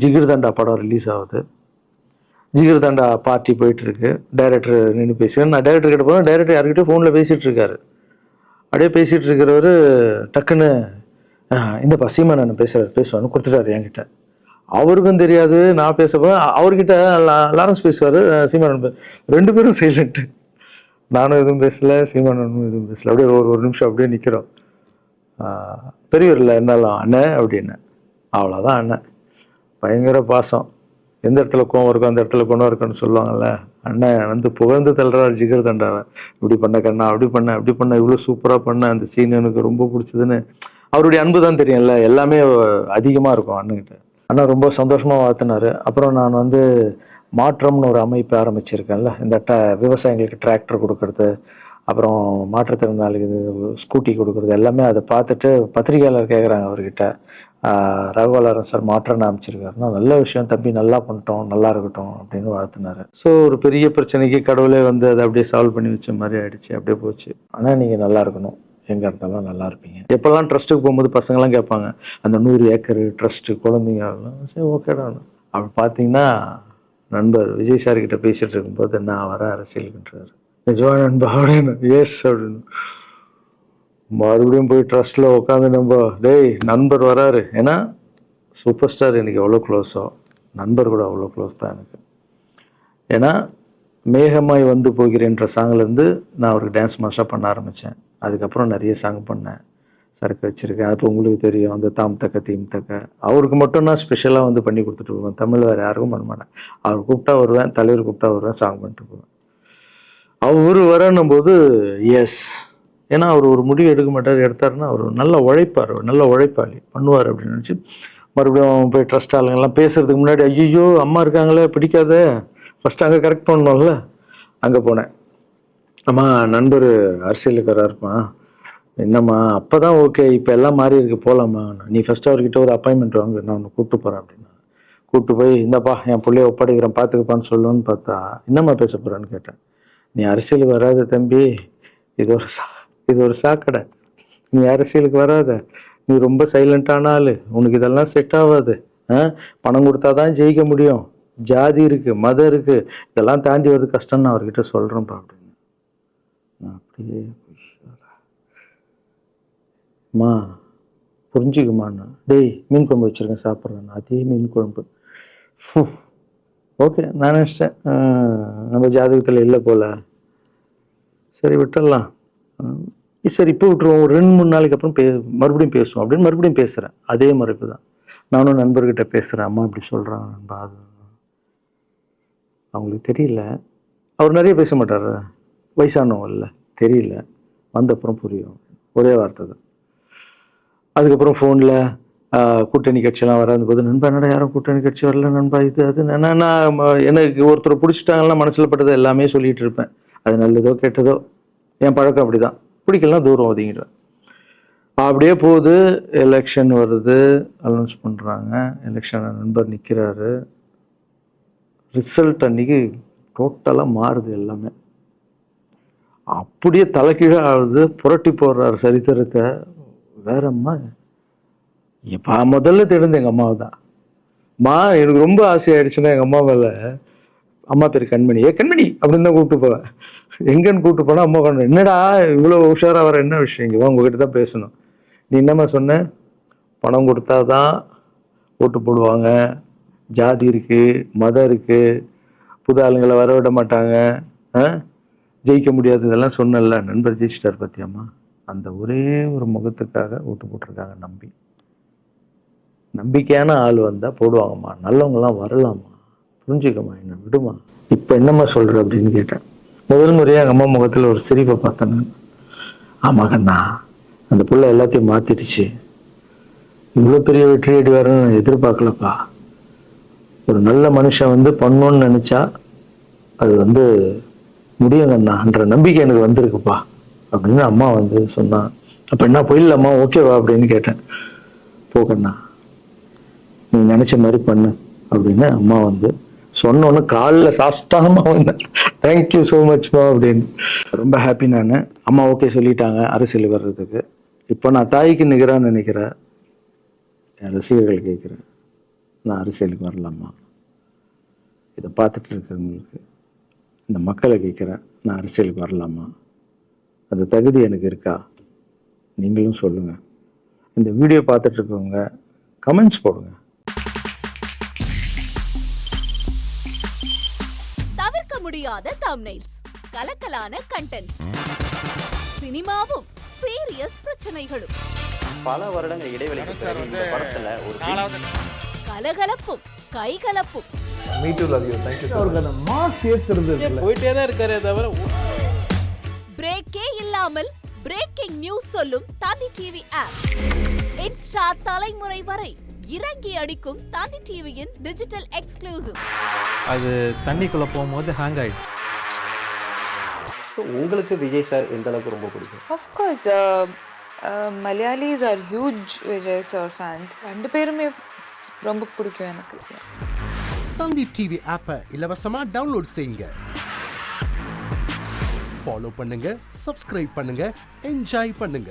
ஜிகிர் தண்டா படம் ரிலீஸ் ஆகுது. ஜிகிர் தண்டா பார்ட்டி போயிட்டு இருக்கு. டைரக்டர் நின்று பேசுகிறேன். நான் டைரக்டர் கிட்ட போகிறேன். டைரக்டர் யார்கிட்டயும் ஃபோனில் பேசிகிட்டு இருக்காரு. அப்படியே பேசிகிட்டு இருக்கிறவர் டக்குன்னு இந்தப்பா சீமான் அண்ணன் பேசுவான்னு கொடுத்துட்டாரு என்கிட்ட. அவருக்கும் தெரியாது நான் பேசப்போ. அவர்கிட்ட லாரன்ஸ் பேசுவார், சீமான் ரெண்டு பேரும் சைலண்ட்டு. நானும் எதுவும் பேசல, சீமானும் எதுவும் பேசல. அப்படியே ஒரு நிமிஷம் அப்படியே நிற்கிறோம். பெரியவர் இல்லை என்னாலும் அண்ணன் அப்படின்னு. அவ்வளோதான் அண்ணன். பயங்கர பாசம். எந்த இடத்துல கோவம் இருக்கும் அந்த இடத்துல குணம் இருக்குன்னு சொல்லுவாங்கல்ல. அண்ணன் வந்து புகழ்ந்து தள்ளுறாரு ஜிகர் தண்டாவை. இப்படி பண்ண கண்ணா, அப்படி பண்ண இவ்வளோ சூப்பராக பண்ண, அந்த சீன் எனக்கு ரொம்ப பிடிச்சதுன்னு. அவருடைய அன்பு தான் தெரியும்ல, எல்லாமே அதிகமாக இருக்கும் அண்ணன்கிட்ட. அண்ணா ரொம்ப சந்தோஷமாக வாழ்த்தினாரு. அப்புறம் நான் வந்து மாற்றம்னு ஒரு அமைப்பு ஆரம்பிச்சிருக்கேன்ல, இந்த விவசாயிகளுக்கு டிராக்டர் கொடுக்கறது, அப்புறம் மாற்றுத்திறனாளிகளுக்கு ஸ்கூட்டி கொடுக்கறது, எல்லாமே அதை பார்த்துட்டு பத்திரிகையாளர் கேட்குறாங்க அவர்கிட்ட, ரகுவலரன் சார் மாற்றம்னு அமைச்சிருக்காருன்னா நல்ல விஷயம் தம்பி, நல்லா பண்ணிட்டோம், நல்லா இருக்கட்டும் அப்படின்னு வாழ்த்தினாரு. ஸோ ஒரு பெரிய பிரச்சனைக்கு கடவுளே வந்து அதை அப்படியே சால்வ் பண்ணி வச்ச மாதிரி ஆயிடுச்சு. அப்படியே போச்சு. ஆனால் நீங்கள் நல்லா இருக்கணும், எங்கே இருந்தாலும் நல்லா இருப்பீங்க. எப்போல்லாம் ட்ரஸ்ட்டுக்கு போகும்போது பசங்கள்லாம் கேட்பாங்க, அந்த 100 ஏக்கர் ட்ரஸ்ட்டு குழந்தைங்க, சரி ஓகேடா. அப்படி பார்த்தீங்கன்னா நண்பர் விஜய் சார் கிட்ட பேசிட்டு இருக்கும்போது நான் வர அரசியலுக்குன்றாரு. நிஜமா நண்பா அப்படின்னு. எஸ் அப்படின்னு. மறுபடியும் போய் ட்ரஸ்ட்ல உட்காந்து நம்ம டேய் நண்பர் வராரு. ஏன்னா சூப்பர் ஸ்டார் எனக்கு எவ்வளோ க்ளோஸோ நண்பர் கூட அவ்வளோ க்ளோஸ் தான் எனக்கு. ஏன்னா மேகமாய் வந்து போகிறேன்ற சாங்லேருந்து நான் அவருக்கு டான்ஸ் மாஸ்டராக பண்ண ஆரம்பித்தேன். அதுக்கப்புறம் நிறைய சாங் பண்ணேன், சரக்கு வச்சுருக்கேன். அப்போ உங்களுக்கு தெரியும் அந்த தாம் தக்க தீம் தக்க. அவருக்கு மட்டும் நான் ஸ்பெஷலாக வந்து பண்ணி கொடுத்துட்டு போவேன். தமிழ் வேறு யாருக்கும் பண்ண மாட்டேன். அவர் கூப்பிட்டா வருவேன், தலைவர் கூப்பிட்டா வருவேன், சாங் பண்ணிட்டு போவேன். அவர் வரணும் போது எஸ், ஏன்னா அவர் ஒரு முடிவு எடுக்க மாட்டார். எடுத்தாருன்னா அவர் நல்ல உழைப்பார், நல்ல உழைப்பாளி, பண்ணுவார் அப்படின்னு நினச்சி மறுபடியும் போய் ட்ரஸ்ட் ஆளுங்கெல்லாம் பேசுறதுக்கு முன்னாடி ஐயோ அம்மா இருக்காங்களே பிடிக்காத, ஃபர்ஸ்ட் அங்கே கரெக்ட் பண்ணணும்ல. அங்கே போனேன். அம்மா நண்பர் அரசியலுக்கு வராருப்பா. என்னம்மா அப்போதான் ஓகே, இப்போ எல்லாம் மாறி இருக்கு, போகலாமா, நீ ஃபர்ஸ்ட் அவர்கிட்ட ஒரு அப்பாயின்மெண்ட் வாங்க, நான் உன்னை கூப்பிட்டு போகிறேன் அப்படின்னா. கூப்பிட்டு போய் இந்தப்பா என் பிள்ளைய ஒப்படைக்கிறேன் பார்த்துக்கப்பான்னு சொல்லணும்னு பார்த்தா என்னம்மா பேச போகிறான்னு கேட்டேன். நீ அரசியலுக்கு வராத தம்பி, இது ஒரு சாக்கடை, நீ அரசியலுக்கு வராத, நீ ரொம்ப சைலண்டான ஆளு, உனக்கு இதெல்லாம் செட் ஆகாது, பணம் கொடுத்தாதான் ஜெயிக்க முடியும், ஜாதி இருக்கு, மதம் இருக்கு, இதெல்லாம் தாண்டி வருது கஷ்டம்னு நான் அவர்கிட்ட சொல்றேன்ப்பா அப்படின்னு. நான் அப்படியே மா புரிஞ்சுக்குமாண்ணா, டேய் மீன் குழம்பு வச்சிருக்கேன் சாப்பிட்றேன். அதே மீன் குழம்பு. ஓகே நான் நினச்சிட்டேன் நம்ம ஜாதகத்தில் இல்லை போல, சரி விட்டுடலாம், சரி இப்போ விட்டுருவோம், ஒரு 2-3 நாளைக்கு அப்புறம் மறுபடியும் பேசுவோம் அப்படின்னு மறுபடியும் பேசுகிறேன். அதே மறுப்பு தான். நானும் நண்பர்கிட்ட பேசுகிறேன், அம்மா இப்படி சொல்கிறாங்க நண்பா, அது அவங்களுக்கு தெரியல. அவர் நிறைய பேச மாட்டார், வயசானவங்க இல்லை, தெரியல, வந்தப்புறம் புரியும், ஒரே வார்த்தை தான். அதுக்கப்புறம் ஃபோனில் கூட்டணி கட்சியெல்லாம் வராது போது நண்பா என்னடா யாரும் கூட்டணி கட்சி வரல நண்பா, இது அது. நான் எனக்கு ஒருத்தரை பிடிச்சிட்டாங்கன்னா மனசில் பட்டது எல்லாமே சொல்லிட்டு இருப்பேன். அது நல்லதோ கெட்டதோ, என் பழக்கம் அப்படிதான். பிடிக்கலாம் தூரம் ஒதுங்கிடுவேன். அப்படியே போகுது. எலெக்ஷன் வருது, அனௌன்ஸ் பண்ணுறாங்க. எலெக்ஷன் நண்பர் நிற்கிறாரு. ரிசல்ட் அன்னைக்கு டோட்டலாக மாறுது எல்லாமே. அப்படியே தலைகீழாக ஆகுது, புரட்டி போடுறாரு சரித்திரத்தை. வேறம்மா இப்போ முதல்ல தெரிஞ்சு எங்கள் அம்மாவை தான். எனக்கு ரொம்ப ஆசையாயிடுச்சுன்னா எங்கள் அம்மா மேலே, அம்மா பேர் கண்மணி, கண்மணி அப்படின்னு தான் கூப்பிட்டு போவேன். எங்கன்னு கூப்பிட்டு போனா அம்மா கொண்டு, என்னடா இவ்வளோ உஷாரா வர, என்ன விஷயம், இங்கே உங்ககிட்ட தான் பேசணும். நீ என்னம்மா சொன்ன, பணம் கொடுத்தாதான் ஓட்டு போடுவாங்க, ஜாதி இருக்கு, மதம் இருக்கு, புது ஆளுங்களை வர விட மாட்டாங்க, ஜெயிக்க முடியாது, இதெல்லாம் சொன்னல. நண்பர் ஜெயிச்சிட்டார் பத்தியம்மா. அந்த ஒரே ஒரு முகத்துக்காக ஓட்டு போட்டிருக்காங்க. நம்பிக்கையான ஆள் வந்தா போடுவாங்கம்மா, நல்லவங்கலாம் வரலாமா, புரிஞ்சுக்கம்மா, என்ன விடுமா. இப்ப என்னம்மா சொல்ற அப்படின்னு கேட்டேன். முதல் முறையாக எங்கள் அம்மா முகத்தில் ஒரு சிரிப்பை பார்த்தேன். ஆமா கண்ணா, அந்த புள்ள எல்லாத்தையும் மாத்திடுச்சு, இவ்வளோ பெரிய வெற்றி அடி வரணும்னு நான் எதிர்பார்க்கலப்பா. ஒரு நல்ல மனுஷன் வந்து பண்ணணும்னு நினைச்சா அது வந்து முடியும் கண்ணான்ற நம்பிக்கை எனக்கு வந்திருக்குப்பா அப்படின்னு அம்மா வந்து சொன்னான். அப்போ என்ன போயிடலாமா, ஓகேவா அப்படின்னு கேட்டேன். போகண்ணா, நீ நினைச்ச மாதிரி பண்ணு அப்படின்னு அம்மா வந்து சொன்னோன்னு காலில் சாஸ்தாகமா வந்தேன். தேங்க்யூ ஸோ மச்மா அப்படின்னு. ரொம்ப ஹாப்பி நான். அம்மா ஓகே சொல்லிட்டாங்க அரசியல் வர்றதுக்கு. இப்போ நான் தாய்க்கு நிகரான்னு நினைக்கிறேன். என் ரசிகர்கள் கேட்குறேன், நான் அரசியலுக்கு வரலாமா? இதை பார்த்துட்டு இருக்கிறவங்களுக்கு, இந்த மக்களை கேட்குறேன், நான் அரசியலுக்கு வரலாமா? அந்த தகுதி எனக்கு இருக்கா? நீங்களும் சொல்லுங்கள். இந்த வீடியோ பார்த்துட்டு இருக்கவங்க கமெண்ட்ஸ் போடுங்க. தவிர்க்க முடியாத தம்ப்நெயில்ஸ், கலக்கலான கண்டென்ட்ஸ், சினிமாவும் சீரியஸ் பிரச்சனைகளும், பல வருடங்கள் இடைவெளிக்கு பிறகு இந்த படத்துல ஒரு கலகலப்பும் கைகலப்பும், போயிட்டே தான் இருக்காரே தவிர பிரேக்கே இல்லாமல் பிரேக்கிங் நியூஸ் சொல்லும் தந்தி டிவி ஆப். இன்ஸ்டா தலைமுறை வரை இறங்கி அடிக்கும் தந்தி டிவியின் டிஜிட்டல் எக்ஸ்க்ளூசிவ். அது தண்ணிக்குள்ள போகும்போது ஹேங் ஆயிடுச்சு. உங்களுக்கு விஜய் சார் எந்த அளவுக்கு ரொம்ப பிடிக்கும்? Of course, Malayalis are huge Vijay sir fans. ரெண்டு பேருமே ரொம்ப பிடிக்கும் எனக்கு. தந்தி டிவி ஆப்பை இலவசமா டவுன்லோட் செய்யுங்க. ஃபாலோ பண்ணுங்க, சப்ஸ்கிரைப் பண்ணுங்க, என்ஜாய் பண்ணுங்க.